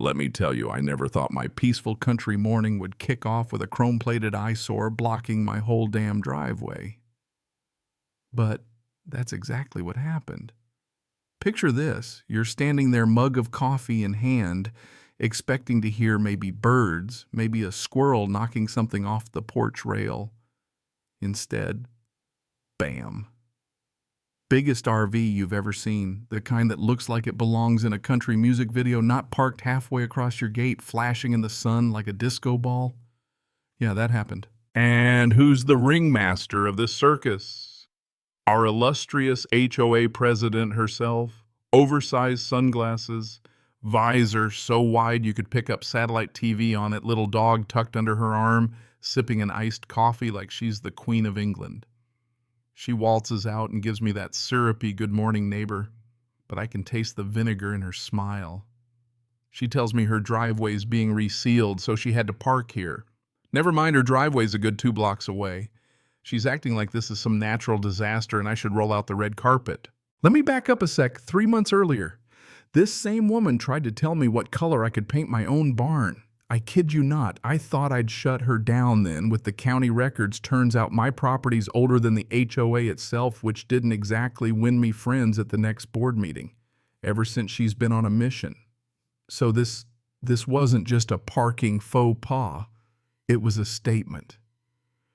Let me tell you, I never thought my peaceful country morning would kick off with a chrome-plated eyesore blocking my whole damn driveway. But that's exactly what happened. Picture this. You're standing there, mug of coffee in hand, expecting to hear maybe birds, maybe a squirrel knocking something off the porch rail. Instead, bam. Biggest RV you've ever seen, the kind that looks like it belongs in a country music video, not parked halfway across your gate, flashing in the sun like a disco ball. Yeah, that happened. And who's the ringmaster of this circus? Our illustrious HOA president herself, oversized sunglasses, visor so wide you could pick up satellite TV on it, little dog tucked under her arm, sipping an iced coffee like she's the Queen of England. She waltzes out and gives me that syrupy good morning neighbor, but I can taste the vinegar in her smile. She tells me her driveway's being resealed, so she had to park here. Never mind, her driveway's a good 2 blocks away. She's acting like this is some natural disaster and I should roll out the red carpet. Let me back up a sec. 3 months earlier, this same woman tried to tell me what color I could paint my own barn. I kid you not, I thought I'd shut her down then. With the county records, turns out my property's older than the HOA itself, which didn't exactly win me friends at the next board meeting, ever since she's been on a mission. So this wasn't just a parking faux pas, it was a statement.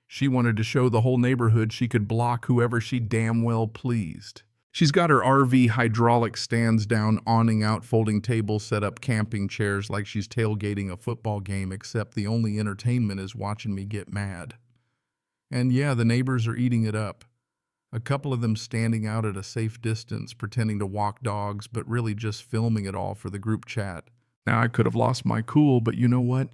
She wanted to show the whole neighborhood she could block whoever she damn well pleased. She's got her RV hydraulic stands down, awning out, folding tables, set up camping chairs like she's tailgating a football game, except the only entertainment is watching me get mad. And yeah, the neighbors are eating it up. A couple of them standing out at a safe distance, pretending to walk dogs, but really just filming it all for the group chat. Now, I could have lost my cool, but you know what?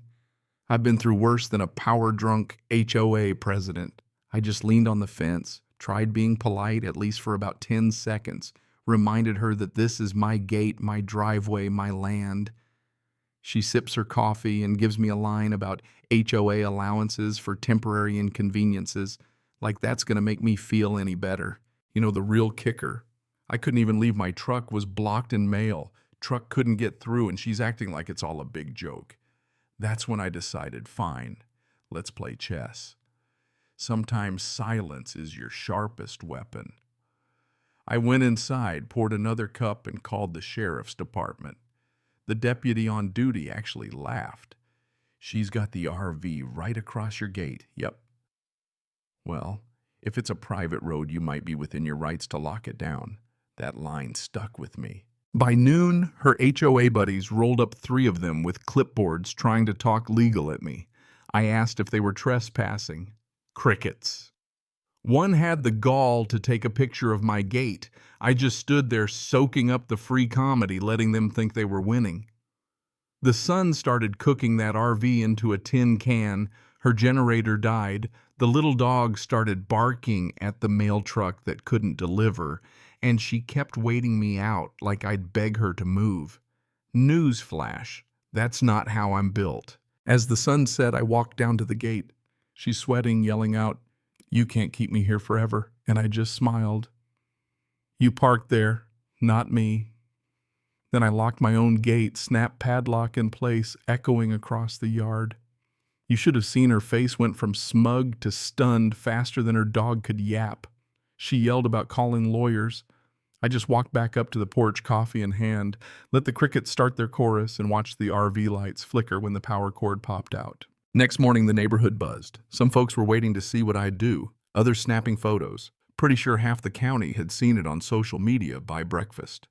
I've been through worse than a power-drunk HOA president. I just leaned on the fence, tried being polite at least for about 10 seconds, reminded her that this is my gate, my driveway, my land. She sips her coffee and gives me a line about HOA allowances for temporary inconveniences, like that's going to make me feel any better. You know, the real kicker. I couldn't even leave my truck, was blocked in mail. Truck couldn't get through, and she's acting like it's all a big joke. That's when I decided, fine, let's play chess. Sometimes silence is your sharpest weapon. I went inside, poured another cup, and called the sheriff's department. The deputy on duty actually laughed. She's got the RV right across your gate. Yep. Well, if it's a private road, you might be within your rights to lock it down. That line stuck with me. By noon, her HOA buddies rolled up 3 of them with clipboards trying to talk legal at me. I asked if they were trespassing. Crickets. One had the gall to take a picture of my gate. I just stood there soaking up the free comedy, letting them think they were winning. The sun started cooking that RV into a tin can. Her generator died. The little dog started barking at the mail truck that couldn't deliver, and she kept waiting me out like I'd beg her to move. Newsflash, that's not how I'm built. As the sun set, I walked down to the gate. She's sweating, yelling out, "You can't keep me here forever," and I just smiled. You parked there, not me. Then I locked my own gate, snapped padlock in place, echoing across the yard. You should have seen her face went from smug to stunned faster than her dog could yap. She yelled about calling lawyers. I just walked back up to the porch, coffee in hand, let the crickets start their chorus, and watched the RV lights flicker when the power cord popped out. Next morning, the neighborhood buzzed. Some folks were waiting to see what I'd do, others snapping photos. Pretty sure half the county had seen it on social media by breakfast.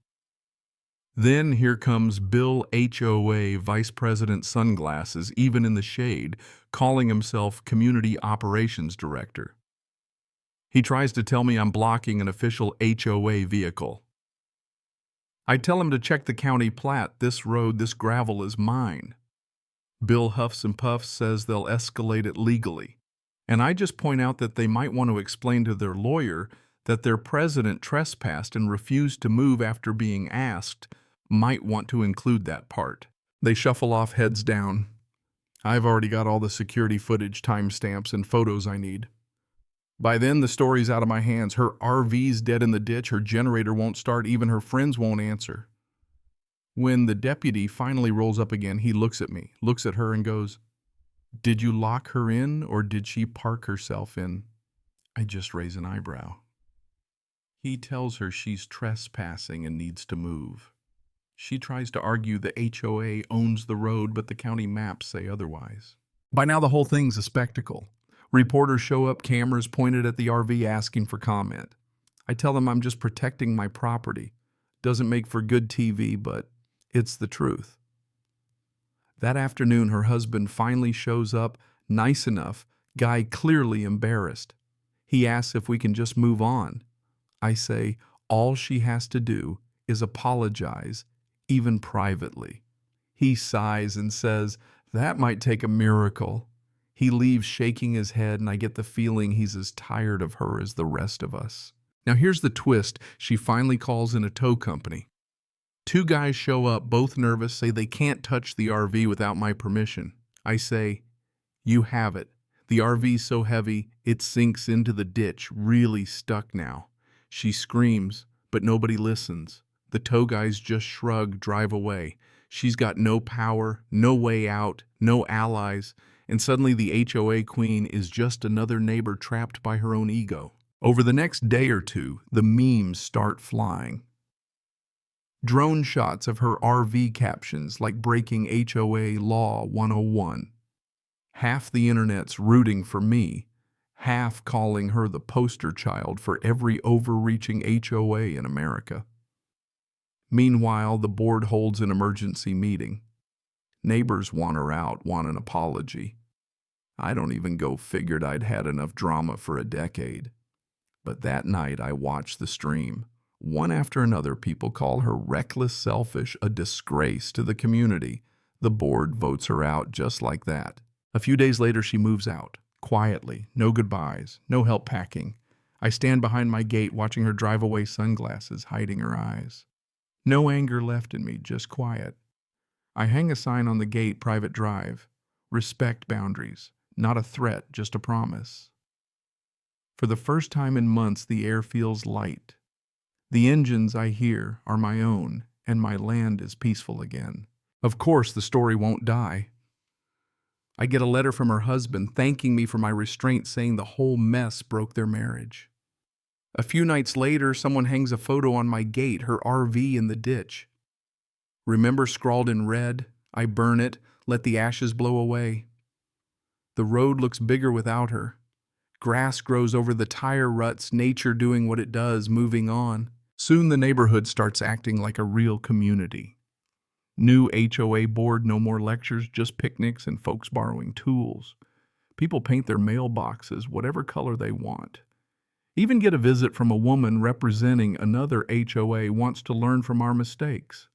Then here comes Bill HOA, Vice President Sunglasses, even in the shade, calling himself Community Operations Director. He tries to tell me I'm blocking an official HOA vehicle. I tell him to check the county plat. This road, this gravel is mine. Bill huffs and puffs, says they'll escalate it legally. And I just point out that they might want to explain to their lawyer that their president trespassed and refused to move after being asked, might want to include that part. They shuffle off, heads down. I've already got all the security footage, timestamps, and photos I need. By then, the story's out of my hands. Her RV's dead in the ditch, her generator won't start, even her friends won't answer. When the deputy finally rolls up again, he looks at me, looks at her, and goes, "Did you lock her in, or did she park herself in?" I just raise an eyebrow. He tells her she's trespassing and needs to move. She tries to argue the HOA owns the road, but the county maps say otherwise. By now, the whole thing's a spectacle. Reporters show up, cameras pointed at the RV asking for comment. I tell them I'm just protecting my property. Doesn't make for good TV, but it's the truth. That afternoon, her husband finally shows up, nice enough, guy clearly embarrassed. He asks if we can just move on. I say all she has to do is apologize, even privately. He sighs and says, "That might take a miracle." He leaves shaking his head, and I get the feeling he's as tired of her as the rest of us. Now here's the twist. She finally calls in a tow company. 2 guys show up, both nervous, say they can't touch the RV without my permission. I say, "You have it. The RV's so heavy, it sinks into the ditch, really stuck now." She screams, but nobody listens. The tow guys just shrug, drive away. She's got no power, no way out, no allies, and suddenly the HOA queen is just another neighbor trapped by her own ego. Over the next day or two, the memes start flying. Drone shots of her RV captions like breaking HOA Law 101. Half the internet's rooting for me, half calling her the poster child for every overreaching HOA in America. Meanwhile, the board holds an emergency meeting. Neighbors want her out, want an apology. I don't even go figured I'd had enough drama for a decade. But that night I watched the stream. One after another, people call her reckless, selfish, a disgrace to the community. The board votes her out just like that. A few days later, she moves out, quietly, no goodbyes, no help packing. I stand behind my gate watching her drive away, sunglasses hiding her eyes. No anger left in me, just quiet. I hang a sign on the gate, private drive. Respect boundaries, not a threat, just a promise. For the first time in months, the air feels light. The engines I hear are my own, and my land is peaceful again. Of course, the story won't die. I get a letter from her husband thanking me for my restraint, saying the whole mess broke their marriage. A few nights later, someone hangs a photo on my gate, her RV in the ditch. Remember scrawled in red, I burn it, let the ashes blow away. The road looks bigger without her. Grass grows over the tire ruts, nature doing what it does, moving on. Soon the neighborhood starts acting like a real community. New HOA board, no more lectures, just picnics and folks borrowing tools. People paint their mailboxes whatever color they want. Even get a visit from a woman representing another HOA wants to learn from our mistakes.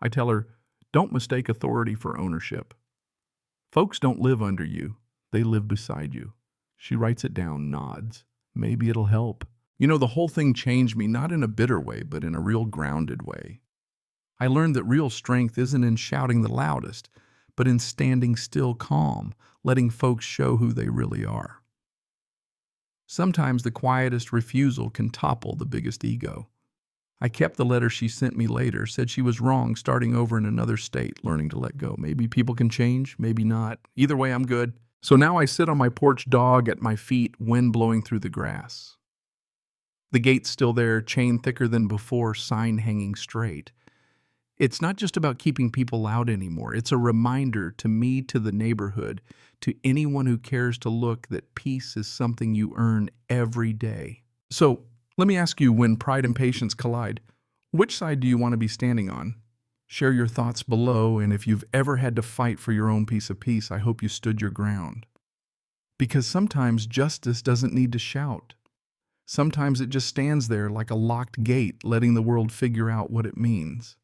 I tell her, don't mistake authority for ownership. Folks don't live under you, they live beside you. She writes it down, nods. Maybe it'll help. You know, the whole thing changed me, not in a bitter way, but in a real grounded way. I learned that real strength isn't in shouting the loudest, but in standing still calm, letting folks show who they really are. Sometimes the quietest refusal can topple the biggest ego. I kept the letter she sent me later, said she was wrong starting over in another state, learning to let go. Maybe people can change, maybe not. Either way, I'm good. So now I sit on my porch, dog at my feet, wind blowing through the grass. The gate's still there, chain thicker than before, sign hanging straight. It's not just about keeping people out anymore. It's a reminder to me, to the neighborhood, to anyone who cares to look, that peace is something you earn every day. So let me ask you, when pride and patience collide, which side do you want to be standing on? Share your thoughts below, and if you've ever had to fight for your own piece of peace, I hope you stood your ground. Because sometimes justice doesn't need to shout. Sometimes it just stands there like a locked gate, letting the world figure out what it means.